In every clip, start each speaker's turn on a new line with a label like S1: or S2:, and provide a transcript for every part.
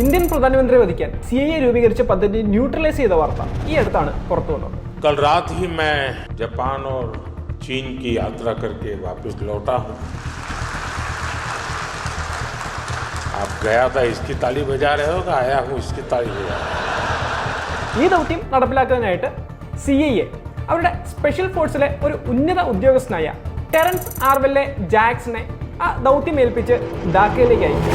S1: Indian പ്രധാനമന്ത്രിയെ വധിക്കാൻ CIA രൂപീകരിച്ച പദ്ധതി ന്യൂട്രലൈസ് ചെയ്ത വാർത്ത ഈ അടുത്താണ് പുറത്തു വന്നത്.
S2: कल रात ही मैं जापान और चीन की यात्रा करके वापस लौटा हूँ. आप गया था इसकी ताली बजा रहे हो कि आया हूँ इसकी ताली बजा रहे हो.
S1: ഈ ദൗത്യം നടപ്പിലാക്കാനായിട്ട് CIA അവരുടെ സ്പെഷ്യൽ ഫോഴ്സിലെ ഒരു ഉന്നത ഉദ്യോഗസ്ഥനായ ടെറൻസ് ആർവെല്ലെ ജാക്സനെ ആ ദൗത്യം ഏൽപ്പിച്ച് ധാക്കയിലേക്ക് അയച്ചു.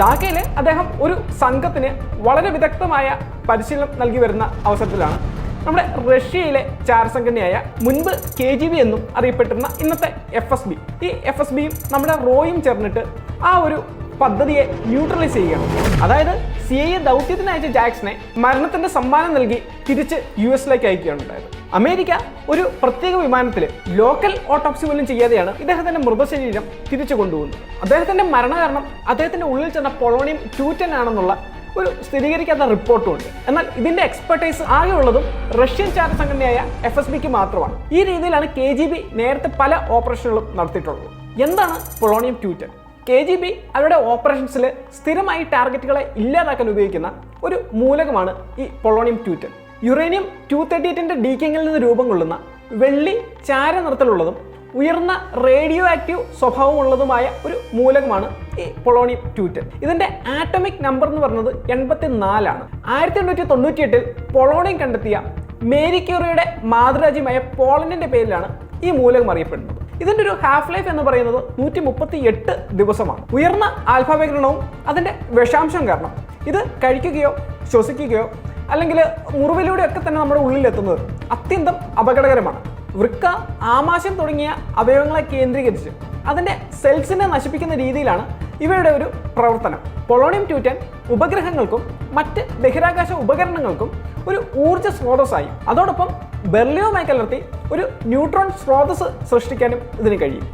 S1: ധാക്കയിൽ അദ്ദേഹം ഒരു സംഘത്തിന് വളരെ വിദഗ്ധമായ പരിശീലനം നൽകി വരുന്ന അവസരത്തിലാണ് നമ്മുടെ റഷ്യയിലെ ചാരസംഘടനയായ മുൻപ് KGB എന്നും അറിയപ്പെട്ടിരുന്ന ഇന്നത്തെ FSB, ഈ FSBയും നമ്മുടെ റോയും ചേർന്നിട്ട് ആ ഒരു പദ്ധതിയെ ന്യൂട്രലൈസ് ചെയ്യുകയാണ്. അതായത് CIA ദൗത്യത്തിന് അയച്ച ജാക്സനെ മരണത്തിന്റെ സമ്മാനം നൽകി തിരിച്ച് US അയക്കുകയാണ് ഉണ്ടായത്. അമേരിക്ക ഒരു പ്രത്യേക വിമാനത്തിൽ ലോക്കൽ ഓട്ടോപ്സി പോലും ചെയ്യാതെയാണ് ഇദ്ദേഹത്തിന്റെ മൃതശരീരം തിരിച്ചു കൊണ്ടുപോകുന്നത്. അദ്ദേഹത്തിന്റെ മരണകാരണം അദ്ദേഹത്തിന്റെ ഉള്ളിൽ ചെന്ന പൊളോണിയം 210 ആണെന്നുള്ള ഒരു സ്ഥിരീകരിക്കാത്ത റിപ്പോർട്ടും ഉണ്ട്. എന്നാൽ ഇതിന്റെ എക്സ്പെർട്ടൈസ് ആകെയുള്ളതും റഷ്യൻ ചാരസംഘടനയായ FSBക്ക് മാത്രമാണ്. ഈ രീതിയിലാണ് KGB നേരത്തെ പല ഓപ്പറേഷനുകളും നടത്തിയിട്ടുള്ളത്. എന്താണ് പൊളോണിയം 210? KGB അവരുടെ ഓപ്പറേഷൻസിൽ സ്ഥിരമായി ടാർഗറ്റുകളെ ഇല്ലാതാക്കാൻ ഉപയോഗിക്കുന്ന ഒരു മൂലകമാണ് ഈ പൊളോണിയം 210. യുറേനിയം 238ന്റെ ഡീക്കിങ്ങിൽ നിന്ന് രൂപം കൊള്ളുന്ന വെള്ളി ചാര നിറത്തിലുള്ളതും ഉയർന്ന റേഡിയോ ആക്റ്റീവ് സ്വഭാവമുള്ളതുമായ ഒരു മൂലകമാണ് ഈ പൊളോണിയം 210. ഇതിന്റെ ആറ്റോമിക് നമ്പർ എന്ന് പറയുന്നത് 84 ആണ്. 1898 പൊളോണിയം കണ്ടെത്തിയ മേരി ക്യൂറിയുടെ മാതൃരാജ്യമായ പോളണ്ടിന്റെ പേരിലാണ് ഈ മൂലകം അറിയപ്പെടുന്നത്. ഇതിന്റെ ഒരു ഹാഫ് ലൈഫ് എന്ന് പറയുന്നത് 138 ദിവസമാണ്. ഉയർന്ന ആൽഫ വികിരണവും അതിന്റെ വിഷാംശം കാരണം ഇത് കഴിക്കുകയോ ശ്വസിക്കുകയോ അല്ലെങ്കിൽ മുറിവിലൂടെയൊക്കെ തന്നെ നമ്മുടെ ഉള്ളിലെത്തുന്നത് അത്യന്തം അപകടകരമാണ്. വൃക്ക, ആമാശയം തുടങ്ങിയ അവയവങ്ങളെ കേന്ദ്രീകരിച്ച് അതിന്റെ സെൽസിനെ നശിപ്പിക്കുന്ന രീതിയിലാണ് ഇവയുടെ ഒരു പ്രവർത്തനം. പൊളോണിയം 210 ഉപഗ്രഹങ്ങൾക്കും മറ്റ് ബഹിരാകാശ ഉപകരണങ്ങൾക്കും ഒരു ഊർജ്ജ സ്രോതസ്സായി അതോടൊപ്പം ബെർലിയവുമായി കലർത്തി ഒരു ന്യൂട്രോൺ സ്രോതസ് സൃഷ്ടിക്കാനും ഇതിന് കഴിയും.